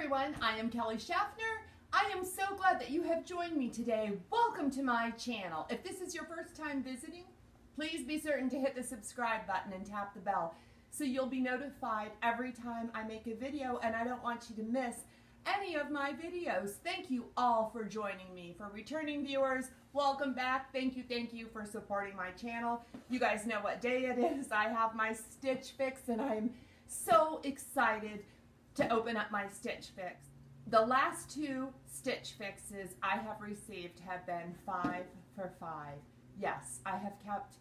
everyone, I am Kelly Shaffner. I am so glad that you have joined me today. Welcome to my channel. If this is your first time visiting, please be certain to hit the subscribe button and tap the bell so you'll be notified every time I make a video, and I don't want you to miss any of my videos. Thank you all for joining me. For returning viewers, welcome back. Thank you for supporting my channel. You guys know what day it is. I have my Stitch Fix and I'm so excited to open up my Stitch Fix. The last two Stitch Fixes I have received have been 5 for 5. Yes, I have kept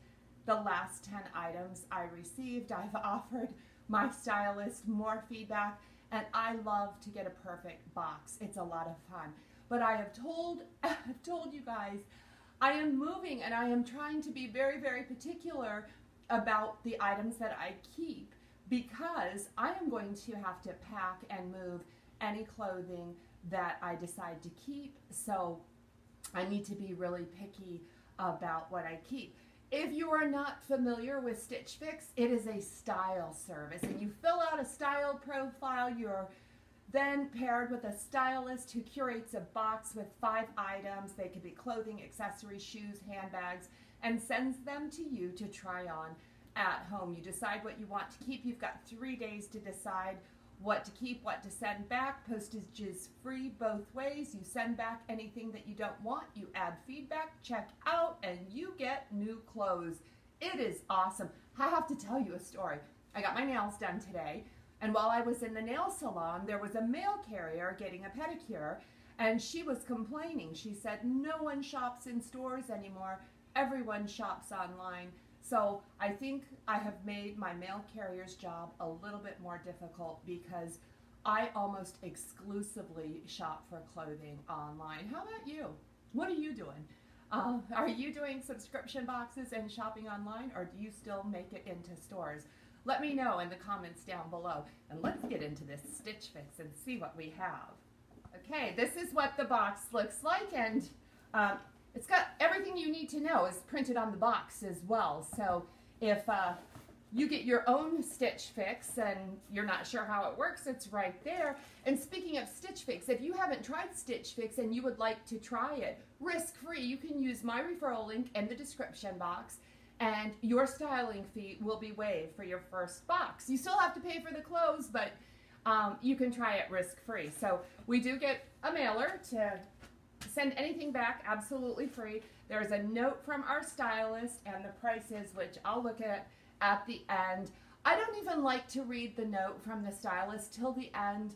the last 10 items I received. I've offered my stylist more feedback, and I love to get a perfect box. It's a lot of fun. But I've told you guys, I am moving and I am trying to be very particular about the items that I keep, because I am going to have to pack and move any clothing that I decide to keep. So I need to be really picky about what I keep. If you are not familiar with Stitch Fix, it is a style service, and you fill out a style profile. You're then paired with a stylist who curates a box with 5 items. They could be clothing, accessories, shoes, handbags, and sends them to you to try on at home. You decide what you want to keep. You've got 3 days to decide what to keep, what to send back. Postage is free both ways. You send back anything that you don't want, you add feedback, check out, and you get new clothes. It is awesome. I have to tell you a story. I got my nails done today, and while I was in the nail salon, there was a mail carrier getting a pedicure, and she was complaining. She said, no one shops in stores anymore. Everyone shops online. So I think I have made my mail carrier's job a little bit more difficult, because I almost exclusively shop for clothing online. How about you? What are you doing? Are you doing subscription boxes and shopping online, or do you still make it into stores? Let me know in the comments down below, and let's get into this Stitch Fix and see what we have. Okay, this is what the box looks like, and it's got everything you need to know is printed on the box as well. So if you get your own Stitch Fix and you're not sure how it works, it's right there. And speaking of Stitch Fix, if you haven't tried Stitch Fix and you would like to try it risk-free, you can use my referral link in the description box, and your styling fee will be waived for your first box. You still have to pay for the clothes, but you can try it risk-free. So we do get a mailer to send anything back absolutely free. There's a note from our stylist and the prices, which I'll look at the end. I don't even like to read the note from the stylist till the end.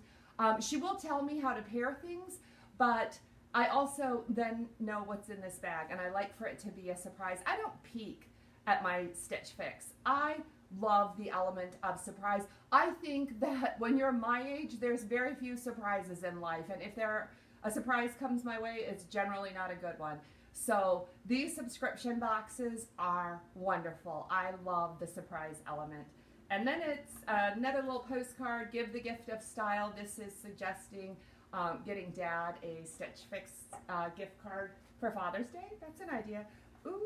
She will tell me how to pair things, but I also then know what's in this bag, and I like for it to be a surprise. I don't peek at my Stitch Fix. I love the element of surprise. I think that when you're my age, there's very few surprises in life, and if a surprise comes my way, it's generally not a good one. So these subscription boxes are wonderful. I love the surprise element. And then it's another little postcard, give the gift of style. This is suggesting getting Dad a Stitch Fix gift card for Father's Day. That's an idea. Ooh.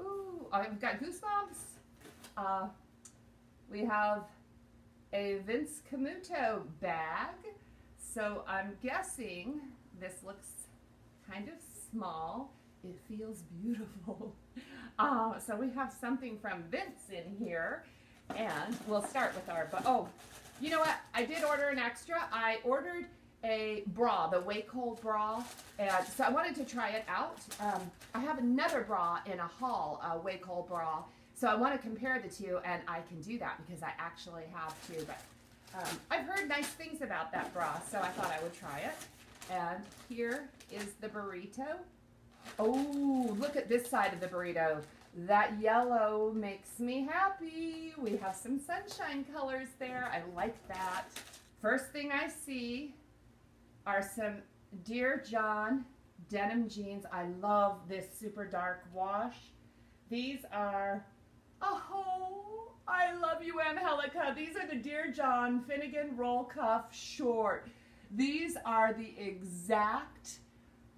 Ooh, I've got goosebumps. We have a Vince Camuto bag. So I'm guessing this looks kind of small. It feels beautiful. So we have something from Vince in here, and we'll start with our, oh, you know what? I did order an extra. I ordered a bra, the Way Cold bra, and so I wanted to try it out. I have another bra in a haul, a Way Cold bra, so I want to compare the two, and I can do that because I actually have two, but I've heard nice things about that bra, so I thought I would try it. And here is the burrito. Oh, look at this side of the burrito. That yellow makes me happy. We have some sunshine colors there. I like that. First thing I see are some Dear John denim jeans. I love this super dark wash. These are, oh, I love you, Angelica. These are the Dear John Finnegan roll cuff short. These are the exact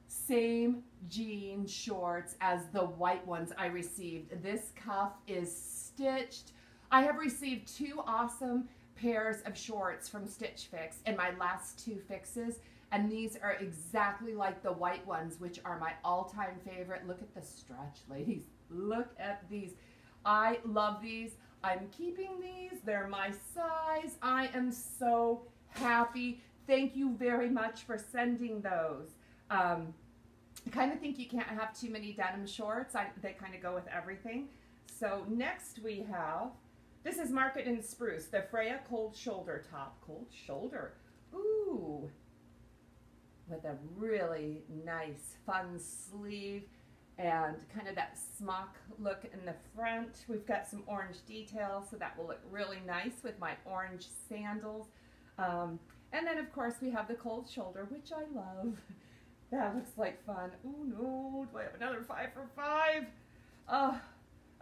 same jean shorts as the white ones I received. This cuff is stitched. I have received 2 awesome pairs of shorts from Stitch Fix in my last 2 fixes, and these are exactly like the white ones, which are my all-time favorite. Look at the stretch, ladies. Look at these. I love these. I'm keeping these. They're my size. I am so happy. Thank you very much for sending those. I kind of think you can't have too many denim shorts. They kind of go with everything. So next we have, this is Market and Spruce, the Freya Cold Shoulder top. Cold shoulder. Ooh. With a really nice fun sleeve and kind of that smock look in the front. We've got some orange details, so that will look really nice with my orange sandals. And then of course we have the cold shoulder, which I love. That looks like fun. Oh no, do I have another 5 for 5? Oh,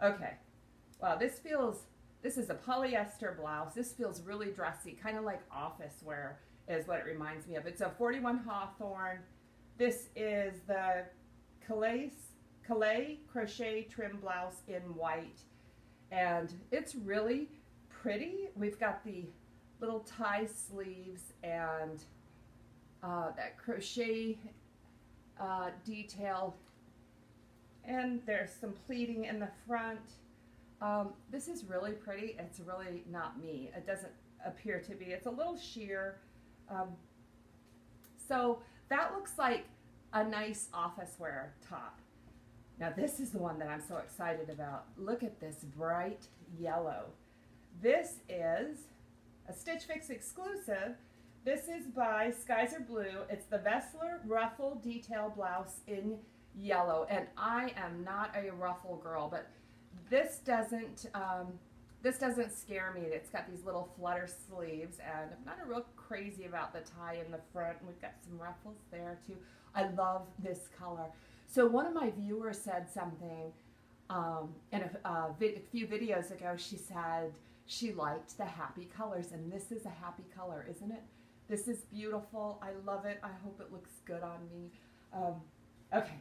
okay. Wow, this is a polyester blouse. This feels really dressy, kind of like office wear is what it reminds me of. It's a 41 Hawthorne. This is the Calais crochet trim blouse in white, and it's really pretty. We've got the little tie sleeves and that crochet detail, and there's some pleating in the front. This is really pretty. It's really not me. It doesn't appear to be. It's a little sheer. So that looks like a nice office wear top. Now this is the one that I'm so excited about. Look at this bright yellow. This is a Stitch Fix exclusive. This is by Skies Are Blue. It's the Vessler ruffle detail blouse in yellow, and I am not a ruffle girl, but this doesn't scare me. It's got these little flutter sleeves, and I'm not real crazy about the tie in the front. We've got some ruffles there too. I love this color. So one of my viewers said something in a few videos ago. She said she liked the happy colors, and this is a happy color, isn't it? This is beautiful. I love it. I hope it looks good on me. Okay.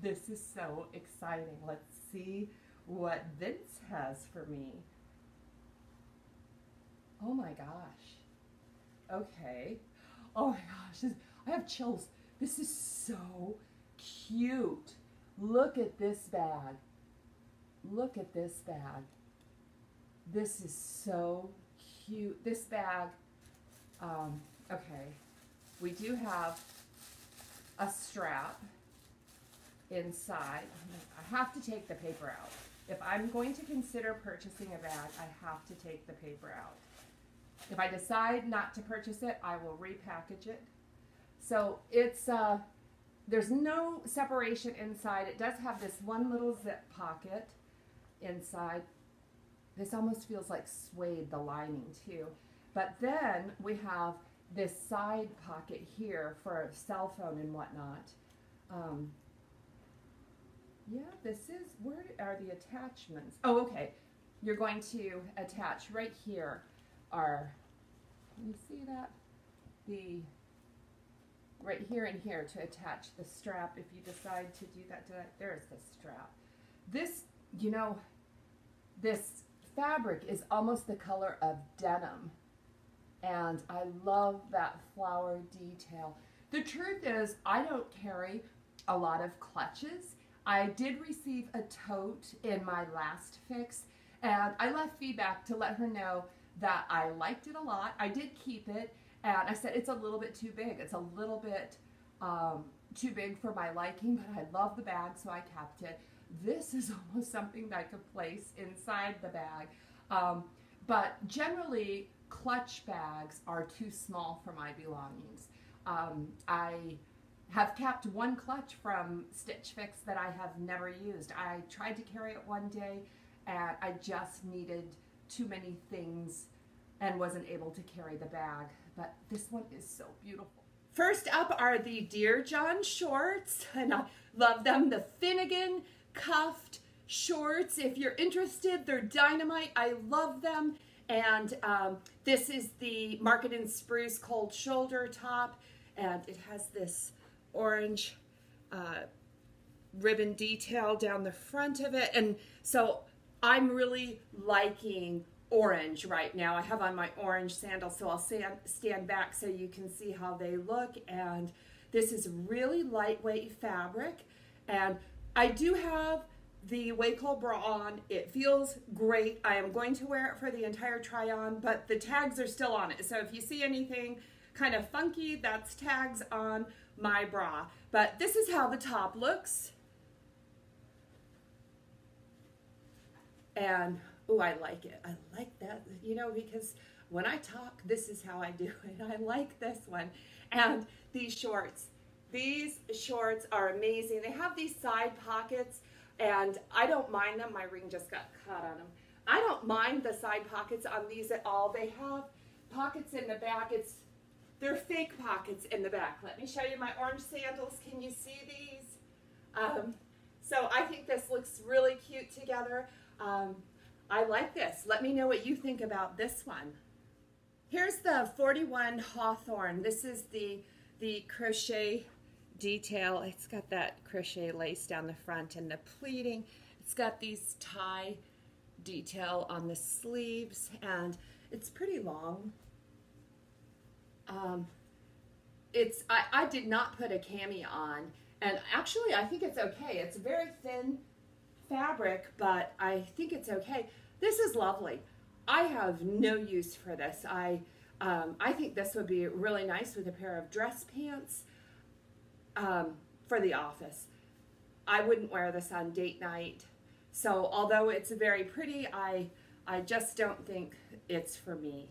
This is so exciting. Let's see what Vince has for me. Oh my gosh. Okay. Oh my gosh. I have chills. This is so cute. Look at this bag. Look at this bag. This is so cute. This bag, okay. We do have a strap inside. I have to take the paper out. If I'm going to consider purchasing a bag, I have to take the paper out. If I decide not to purchase it, I will repackage it. So it's, there's no separation inside. It does have this one little zip pocket inside. This almost feels like suede, the lining too. But then we have this side pocket here for a cell phone and whatnot. Yeah, this is, where are the attachments? Oh, okay. You're going to attach right here are, can you see that? The, right here and here to attach the strap if you decide to do that. There's the strap. This, you know, this fabric is almost the color of denim. And I love that flower detail. The truth is, I don't carry a lot of clutches. I did receive a tote in my last fix, and I left feedback to let her know that I liked it a lot. I did keep it, and I said it's a little bit too big. It's a little bit too big for my liking, but I love the bag, so I kept it. This is almost something that I could place inside the bag. But generally, clutch bags are too small for my belongings. I have kept one clutch from Stitch Fix that I have never used. I tried to carry it one day, and I just needed too many things and wasn't able to carry the bag. But this one is so beautiful. First up are the Dear John shorts, and I love them. The Finnegan cuffed shorts. If you're interested, they're dynamite. I love them. And this is the Market and Spruce cold shoulder top, and it has this orange ribbon detail down the front of it. And so I'm really liking orange right now. I have on my orange sandals, so I'll stand back so you can see how they look. And this is really lightweight fabric, and I do have the Waco bra on. It feels great. I am going to wear it for the entire try on, but the tags are still on it. So if you see anything kind of funky, that's tags on my bra. But this is how the top looks. And oh, I like it. I like that, you know, because when I talk, this is how I do it. I like this one. And these shorts are amazing. They have these side pockets, and I don't mind them. My ring just got caught on them. I don't mind the side pockets on these at all. They have pockets in the back. They're fake pockets in the back. Let me show you my orange sandals. Can you see these? So I think this looks really cute together. I like this. Let me know what you think about this one. Here's the 41 Hawthorne. This is the crochet detail. It's got that crochet lace down the front and the pleating. It's got these tie detail on the sleeves, and it's pretty long. I did not put a cami on, and actually I think it's okay. It's a very thin fabric, but I think it's okay. This is lovely. I have no use for this. I think this would be really nice with a pair of dress pants for the office. I wouldn't wear this on date night. So although it's very pretty, I just don't think it's for me.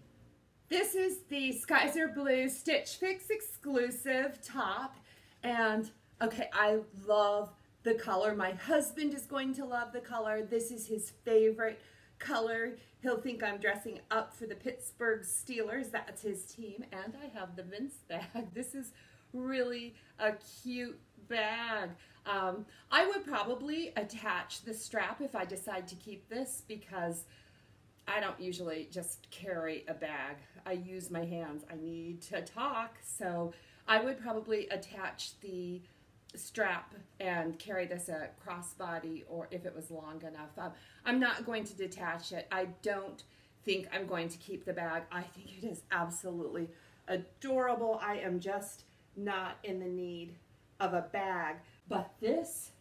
This is the Skies Are Blue Stitch Fix exclusive top, and okay, I love the color. My husband is going to love the color. This is his favorite color. He'll think I'm dressing up for the Pittsburgh Steelers. That's his team. And I have the Vince bag. This is really a cute bag. I would probably attach the strap if I decide to keep this, because I don't usually just carry a bag. I use my hands. I need to talk, so I would probably attach the strap and carry this a crossbody, or if it was long enough. I'm not going to detach it. I don't think I'm going to keep the bag. I think it is absolutely adorable. I am just not in the need of a bag. But this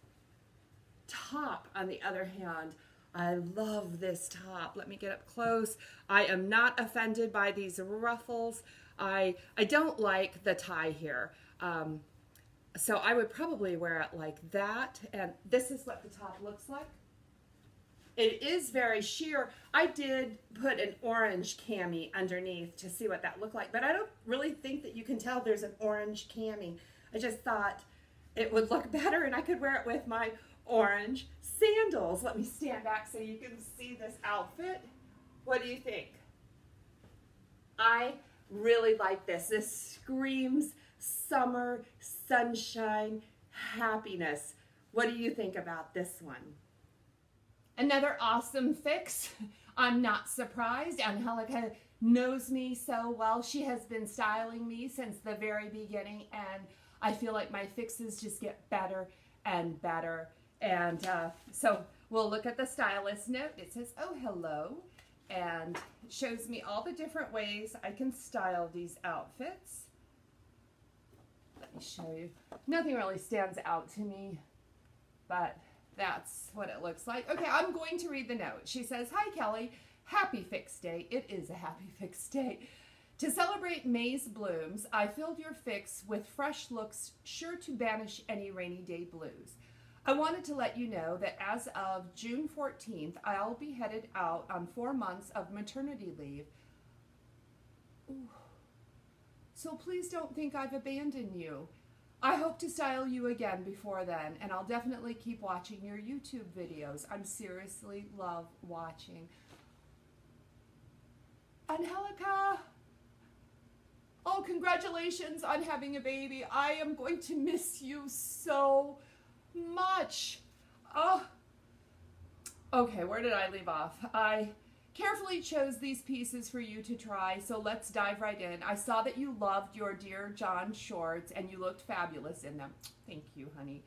top, on the other hand, I love this top. Let me get up close. I am not offended by these ruffles. I don't like the tie here. So I would probably wear it like that, and this is what the top looks like. It is very sheer. I did put an orange cami underneath to see what that looked like, but I don't really think that you can tell there's an orange cami. I just thought it would look better, and I could wear it with my orange sandals. Let me stand back so you can see this outfit. What do you think? I really like this. This screams summer, sunshine, happiness. What do you think about this one? Another awesome fix. I'm not surprised. Angelica knows me so well. She has been styling me since the very beginning, and I feel like my fixes just get better and better. And so we'll look at the Stylist note. It says, "Oh, hello," and shows me all the different ways I can style these outfits. Let me show you. Nothing really stands out to me, but that's what it looks like. Okay, I'm going to read the note. She says, "Hi, Kelly. Happy Fix Day." It is a happy fix day. "To celebrate May's blooms, I filled your fix with fresh looks sure to banish any rainy day blues. I wanted to let you know that as of June 14th, I'll be headed out on 4 months of maternity leave. Ooh. So please don't think I've abandoned you. I hope to style you again before then, and I'll definitely keep watching your YouTube videos. I'm seriously love watching." Angelica! Oh, congratulations on having a baby. I am going to miss you so much. Oh. Okay, where did I leave off? I carefully chose these pieces for you to try, so let's dive right in. I saw that you loved your Dear John shorts, and you looked fabulous in them. Thank you, honey.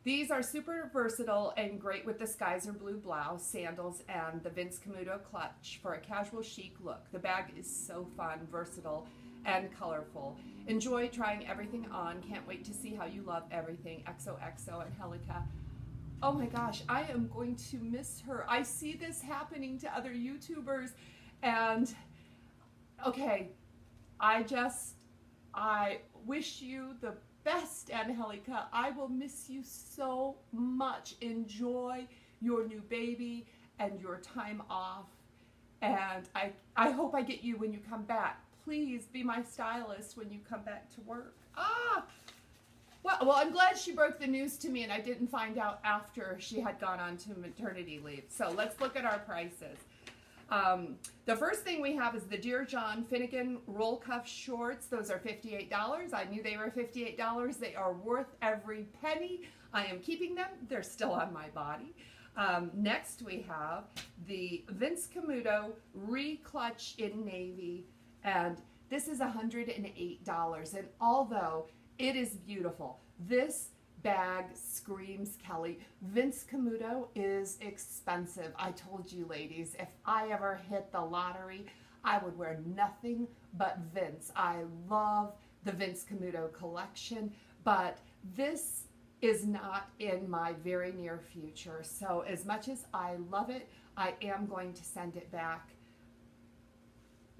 These are super versatile and great with the Skyzer blue blouse, sandals, and the Vince Camuto clutch for a casual chic look. The bag is so fun, versatile, and colorful. Enjoy trying everything on. Can't wait to see how you love everything. XOXO, Angelica. Oh my gosh, I am going to miss her. I see this happening to other YouTubers, and okay, I wish you the best, Angelica. I will miss you so much. Enjoy your new baby and your time off. And I hope I get you when you come back. Please be my stylist when you come back to work. Well, I'm glad she broke the news to me and I didn't find out after she had gone on to maternity leave. So let's look at our prices. The first thing we have is the Dear John Finnegan roll cuff shorts. Those are $58. I knew they were $58. They are worth every penny. I am keeping them. They're still on my body. Next we have the Vince Camuto Re-Clutch in navy, and this is $108. And although it is beautiful, this bag screams Kelly. Vince Camuto is expensive. I told you, ladies, if I ever hit the lottery, I would wear nothing but Vince. I love the Vince Camuto collection, but this is not in my very near future. So as much as I love it, I am going to send it back.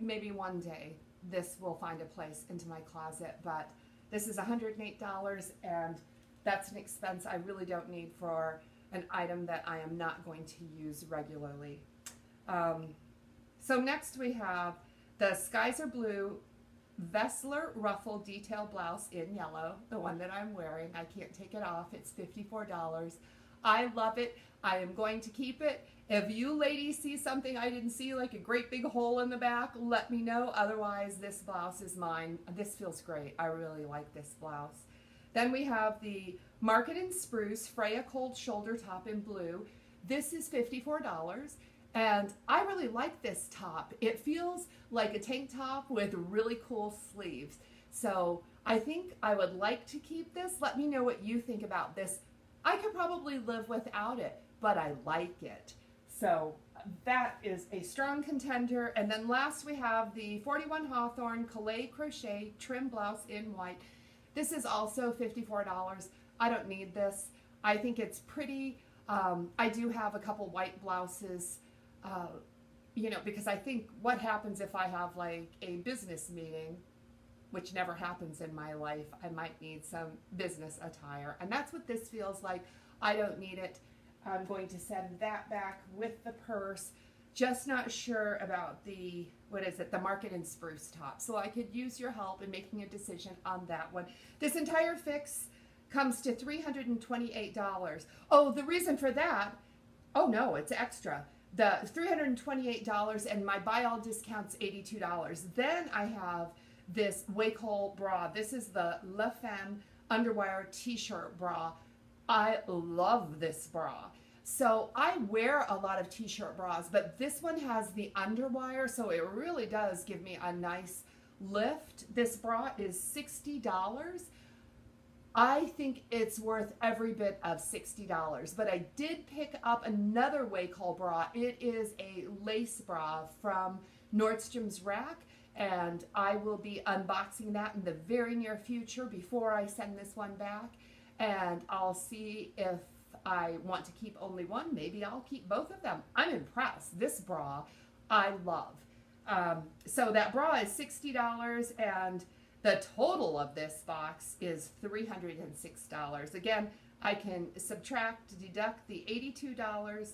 Maybe one day this will find a place into my closet, but this is $108, and that's an expense I really don't need for an item that I am not going to use regularly. So next we have the Skyzer Blue Vessler Ruffle Detail Blouse in yellow, the one that I'm wearing. I can't take it off. It's $54. I love it. I am going to keep it. If you ladies see something I didn't see, like a great big hole in the back, let me know. Otherwise, this blouse is mine. This feels great. I really like this blouse. Then we have the Market and Spruce Freya Cold Shoulder Top in blue. This is $54, and I really like this top. It feels like a tank top with really cool sleeves. So I think I would like to keep this. Let me know what you think about this. I could probably live without it, but I like it. So that is a strong contender. And then last we have the 41 Hawthorne Calais Crochet Trim Blouse in white. This is also $54. I don't need this. I think it's pretty. I do have a couple white blouses, you know, because I think what happens if I have like a business meeting, which never happens in my life, I might need some business attire. And that's what this feels like. I don't need it. I'm going to send that back with the purse. Just not sure about the, what is it, the Market and Spruce top. So I could use your help in making a decision on that one. This entire fix comes to $328. Oh, the reason for that, oh no, it's extra. The $328 and my buy all discount's $82. Then I have this wake hole bra. This is the La Femme underwire t-shirt bra. I love this bra. So I wear a lot of t-shirt bras, but this one has the underwire, so it really does give me a nice lift. This bra is $60. I think it's worth every bit of $60, but I did pick up another wake hole bra. It is a lace bra from Nordstrom's Rack, and I will be unboxing that in the very near future before I send this one back, and I'll see if I want to keep only one. Maybe I'll keep both of them. I'm impressed. This bra I love. So that bra is $60, and the total of this box is $306. Again, I can deduct the $82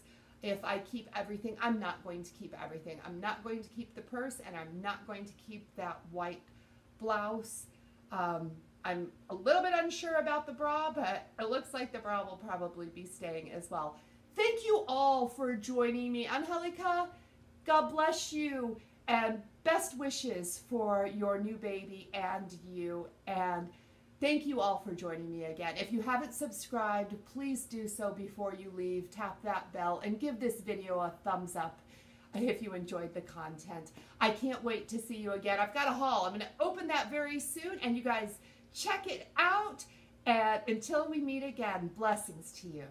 if I keep everything. I'm not going to keep everything. I'm not going to keep the purse, and I'm not going to keep that white blouse. I'm a little bit unsure about the bra, but it looks like the bra will probably be staying as well. Thank you all for joining me. Angelica, God bless you, and best wishes for your new baby and you. And thank you all for joining me again. If you haven't subscribed, please do so before you leave. Tap that bell and give this video a thumbs up if you enjoyed the content. I can't wait to see you again. I've got a haul. I'm going to open that very soon, and you guys check it out, And until we meet again, blessings to you.